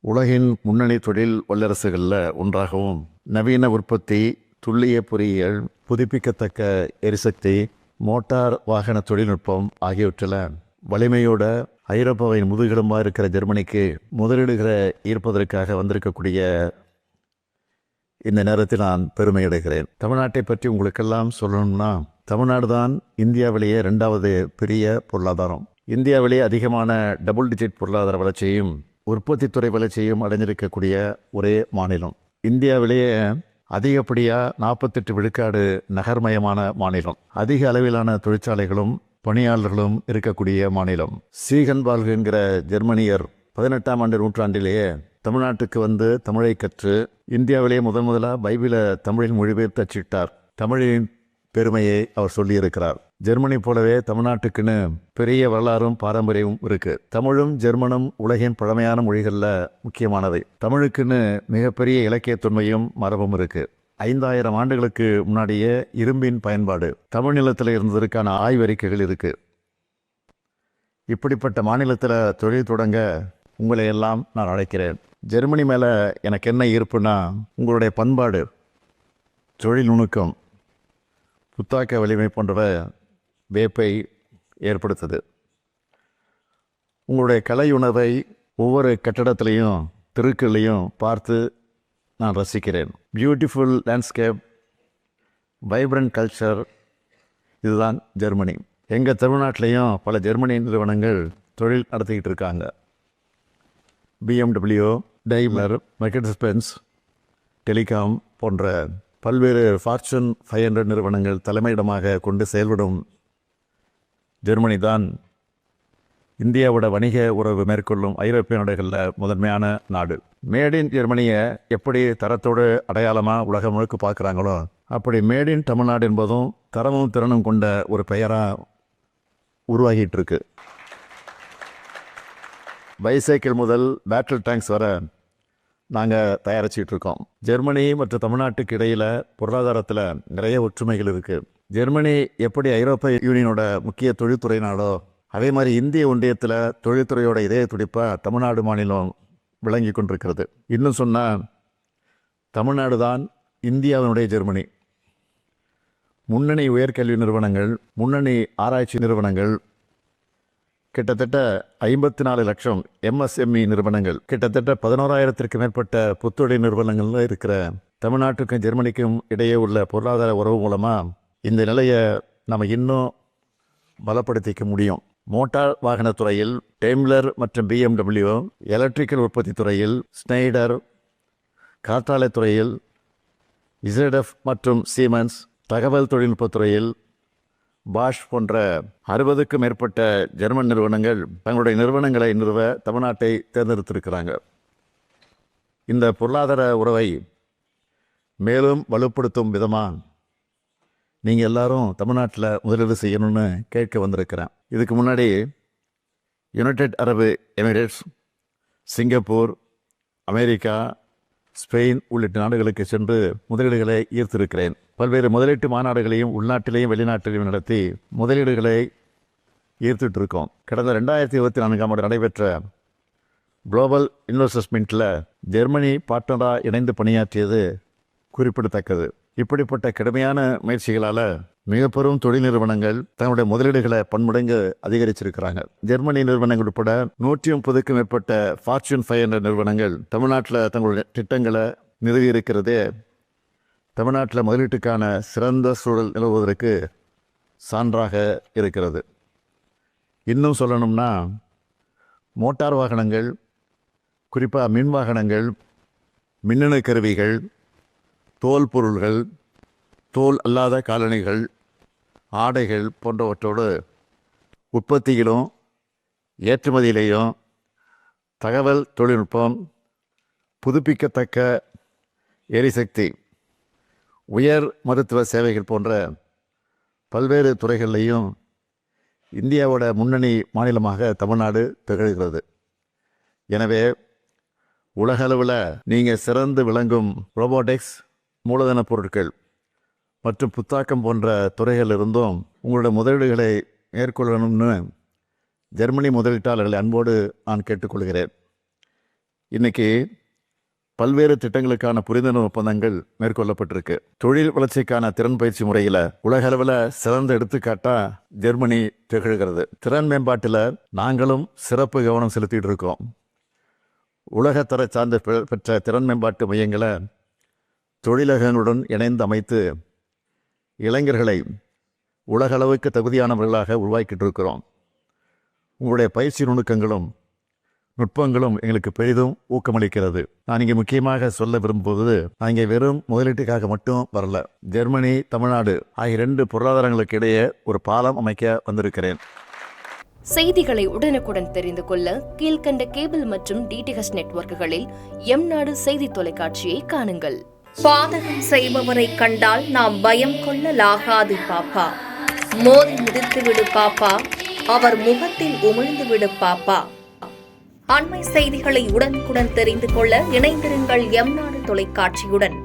உலகின் முன்னணி தொழில் வல்லரசுகளில் ஒன்றாகவும் நவீன உற்பத்தி, துல்லிய பொறியியல், புதுப்பிக்கத்தக்க எரிசக்தி, மோட்டார் வாகன தொழில்நுட்பம் ஆகியவற்றில் வலிமையோட ஐரோப்பாவின் முதுகெலும்பாக இருக்கிற ஜெர்மனிக்கு முதலீடுகளை ஈர்ப்பதற்காக வந்திருக்கக்கூடிய இந்த நேரத்தில் நான் பெருமை அடைகிறேன். தமிழ்நாட்டை பற்றி உங்களுக்கெல்லாம் சொல்லணும்னா, தமிழ்நாடு தான் இந்தியாவிலேயே 2வது பெரிய பொருளாதாரம். இந்தியாவிலேயே அதிகமான டபுள் டிஜிட் பொருளாதார வளர்ச்சியையும் உற்பத்தி துறை வளர்ச்சியையும் அடைஞ்சிருக்கக்கூடிய ஒரே மாநிலம். இந்தியாவிலேயே அதிகப்படியாக 48 விழுக்காடு நகர்மயமான மாநிலம். அதிக அளவிலான தொழிற்சாலைகளும் பணியாளர்களும் இருக்கக்கூடிய மாநிலம். சீகன் வாழ்க என்கிற ஜெர்மனியர் 18ஆம் ஆண்டு நூற்றாண்டிலேயே தமிழ்நாட்டுக்கு வந்து தமிழை கற்று இந்தியாவிலேயே முதலாக பைபிளை தமிழில் மொழிபெயர்த்து அச்சிட்டார். தமிழின் பெருமையை அவர் சொல்லியிருக்கிறார். ஜெர்மனி போலவே தமிழ்நாட்டுக்குன்னு பெரிய வரலாறும் பாரம்பரியமும் இருக்கு. தமிழும் ஜெர்மனும் உலகின் பழமையான மொழிகளில் முக்கியமானவை. தமிழுக்குன்னு மிகப்பெரிய இலக்கிய தொன்மையும் மரபும் இருக்கு. 5000 ஆண்டுகளுக்கு முன்னாடியே இரும்பின் பயன்பாடு தமிழ் நிலத்தில் இருந்ததற்கான ஆய்வறிக்கைகள் இருக்கு. இப்படிப்பட்ட மாநிலத்தில் தொழில் தொடங்க உங்களை எல்லாம் நான் அழைக்கிறேன். ஜெர்மனி மேலே எனக்கு என்ன ஈர்ப்புனா, உங்களுடைய பண்பாடு, தொழில் நுணுக்கம், புத்தாக்க வலிமை போன்றவை வேப்பை ஏற்படுத்துது. உங்களுடைய கலை உணவை ஒவ்வொரு கட்டடத்திலையும் தெருக்கள்லையும் பார்த்து நான் ரசிக்கிறேன். பியூட்டிஃபுல் லேண்ட்ஸ்கேப், வைப்ரண்ட் கல்ச்சர், இதுதான் ஜெர்மனி. எங்கள் தமிழ்நாட்டிலையும் பல ஜெர்மனி நிறுவனங்கள் தொழில் நடத்திக்கிட்டு இருக்காங்க. BMW, Daimler, Mercedes Benz, Telekom போன்ற பல்வேறு ஃபார்ச்சூன் 500 நிறுவனங்கள் தலைமையிடமாக கொண்டு செயல்படும் ஜெர்மனி தான் இந்தியாவோட வணிக உறவு மேற்கொள்ளும் ஐரோப்பிய நாடுகளில் முதன்மையான நாடு. மேட் இன் ஜெர்மனியை எப்படி தரத்தோடு அடையாளமாக உலகம் முழுக்க பார்க்குறாங்களோ, அப்படி மேட் இன் தமிழ்நாடு என்பதும் தரமும் திறனும் கொண்ட ஒரு பெயராக உருவாகிட்டு இருக்கு. பைசைக்கிள் முதல் பேட்டில் டேங்க்ஸ் வர நாங்கள் தயாரிச்சிட்டு இருக்கோம். ஜெர்மனி மற்றும் தமிழ்நாட்டுக்கு இடையில் பொருளாதாரத்தில் நிறைய ஒற்றுமைகள் இருக்குது. ஜெர்மனி எப்படி ஐரோப்பிய யூனியனோட முக்கிய தொழில்துறை நாடோ, அதே மாதிரி இந்திய ஒன்றியத்தில் தொழில்துறையோட இதய துடிப்பாக தமிழ்நாடு மாநிலம் விளங்கி கொண்டிருக்கிறது. இன்னும் சொன்னால், தமிழ்நாடு தான் இந்தியாவினுடைய ஜெர்மனி. முன்னணி உயர்கல்வி நிறுவனங்கள், முன்னணி ஆராய்ச்சி நிறுவனங்கள், கிட்டத்தட்ட 54 லட்சம் MSME நிறுவனங்கள், கிட்டத்தட்ட 11,000த்திற்கு மேற்பட்ட புத்தொழில் நிறுவனங்கள் இருக்கிற தமிழ்நாட்டுக்கும் ஜெர்மனிக்கும் இடையே உள்ள பொருளாதார உறவு மூலமாக இந்த நிலையை நம்ம இன்னும் பலப்படுத்திக்க முடியும். மோட்டார் வாகனத்துறையில் டெய்ம்லர் மற்றும் BMW, எலக்ட்ரிக்கல் உற்பத்தி துறையில் ஸ்னைடர், காற்றாலை துறையில் ZF மற்றும் சீமன்ஸ், தகவல் தொழில்நுட்பத்துறையில் பாஷ் போன்ற 60க்கும் மேற்பட்ட ஜெர்மன் நிறுவனங்கள் தங்களுடைய நிறுவனங்களை நிறுவ தமிழ்நாட்டை தேர்ந்தெடுத்திருக்கிறாங்க. இந்த பொருளாதார உறவை மேலும் வலுப்படுத்தும் விதமாக நீங்கள் எல்லாரும் தமிழ்நாட்டில் முதலீடு செய்யணும்னு கேட்க வந்திருக்கிறேன். இதுக்கு முன்னாடி யுனைடெட் அரபு எமிரேட்ஸ், சிங்கப்பூர், அமெரிக்கா, ஸ்பெயின் உள்ளிட்ட நாடுகளுக்கு சென்று முதலீடுகளை ஈர்த்திருக்கிறேன். பல்வேறு முதலீட்டு மாநாடுகளையும் உள்நாட்டிலேயும் வெளிநாட்டிலையும் நடத்தி முதலீடுகளை ஈர்த்துட்டு இருக்கோம். கடந்த 2024ஆம் ஆண்டு நடைபெற்ற குளோபல் இன்வெஸ்டர்ஸ் மீட்டில் ஜெர்மனி பார்ட்னராக இணைந்து பணியாற்றியது குறிப்பிடத்தக்கது. இப்படிப்பட்ட கடுமையான முயற்சிகளால் மிக பெரும் தொழில் நிறுவனங்கள் தங்களுடைய முதலீடுகளை பன்மடங்கு அதிகரிச்சிருக்கிறாங்க. ஜெர்மனி நிறுவனங்கள் உட்பட 130க்கும் மேற்பட்ட ஃபார்ச்சூன் 500 நிறுவனங்கள் தமிழ்நாட்டில் தங்களுடைய திட்டங்களை நிறுவியிருக்கிறதே தமிழ்நாட்டில் முதலீட்டுக்கான சிறந்த சூழல் நிலவுவதற்கு சான்றாக இருக்கிறது. இன்னும் சொல்லணும்னா, மோட்டார் வாகனங்கள், குறிப்பாக மின் வாகனங்கள், மின்னணு கருவிகள், தோல் பொருள்கள், தோல் அல்லாத காலணிகள், ஆடைகள் போன்றவற்றோடு உற்பத்தியிலும் ஏற்றுமதியிலேயும் தகவல் தொழில்நுட்பம், புதுப்பிக்கத்தக்க எரிசக்தி, உயர் மருத்துவ சேவைகள் போன்ற பல்வேறு துறைகளிலையும் இந்தியாவோட முன்னணி மாநிலமாக தமிழ்நாடு திகழ்கிறது. எனவே உலகளவில் நீங்கள் சிறந்து விளங்கும் ரோபோட்டிக்ஸ், மூலதன பொருட்கள் மற்றும் புத்தாக்கம் போன்ற துறைகள் இருந்தும் உங்களோட முதலீடுகளை மேற்கொள்ளணும்னு ஜெர்மனி முதலீட்டாளர்களை அன்போடு நான் கேட்டுக்கொள்கிறேன். இன்னைக்கு பல்வேறு திட்டங்களுக்கான புரிந்துணர்வு ஒப்பந்தங்கள் மேற்கொள்ளப்பட்டிருக்கு. தொழில் வளர்ச்சிக்கான திறன் பயிற்சி முறையில் உலக அளவில் சிறந்த எடுத்துக்காட்டா ஜெர்மனி திகழ்கிறது. திறன் மேம்பாட்டில் நாங்களும் சிறப்பு கவனம் செலுத்திட்டு இருக்கோம். உலகத்தர சார்ந்த பெற்ற திறன் மேம்பாட்டு மையங்களை தொழிலகங்களுடன் இணைந்து அமைத்து இளைஞர்களை உலக அளவுக்கு தகுதியானவர்களாக உருவாக்கிட்டு இருக்கிறோம். உங்களுடைய பயிற்சி நுணுக்கங்களும் நுட்பங்களும் எங்களுக்கு பெரிதும் ஊக்கமளிக்கிறது. நான் இங்கே முக்கியமாக சொல்ல விரும்புவது, நான் இங்கே வெறும் முதலீட்டுக்காக மட்டும் வரல. ஜெர்மனி, தமிழ்நாடு ஆகிய 2 பொருளாதாரங்களுக்கு இடையே ஒரு பாலம் அமைக்க வந்திருக்கிறேன். செய்திகளை உடனுக்குடன் தெரிந்து கொள்ள கீழ்கண்ட கேபிள் மற்றும் டிடிஹெச் நெட்வொர்க்குகளில் எம்நாடு செய்தி தொலைக்காட்சியை காணுங்கள். பாதகம் செய்பவரை கண்டால் நாம் பயம் கொள்ளலாகாது பாப்பா. மோதி மிதித்துவிடு பாப்பா, அவர் முகத்தில் உமிழ்ந்து விடு பாப்பா. அண்மை செய்திகளை உடனுக்குடன் தெரிந்து கொள்ள இணைந்திருங்கள் எம்நாடு தொலைக்காட்சியுடன்.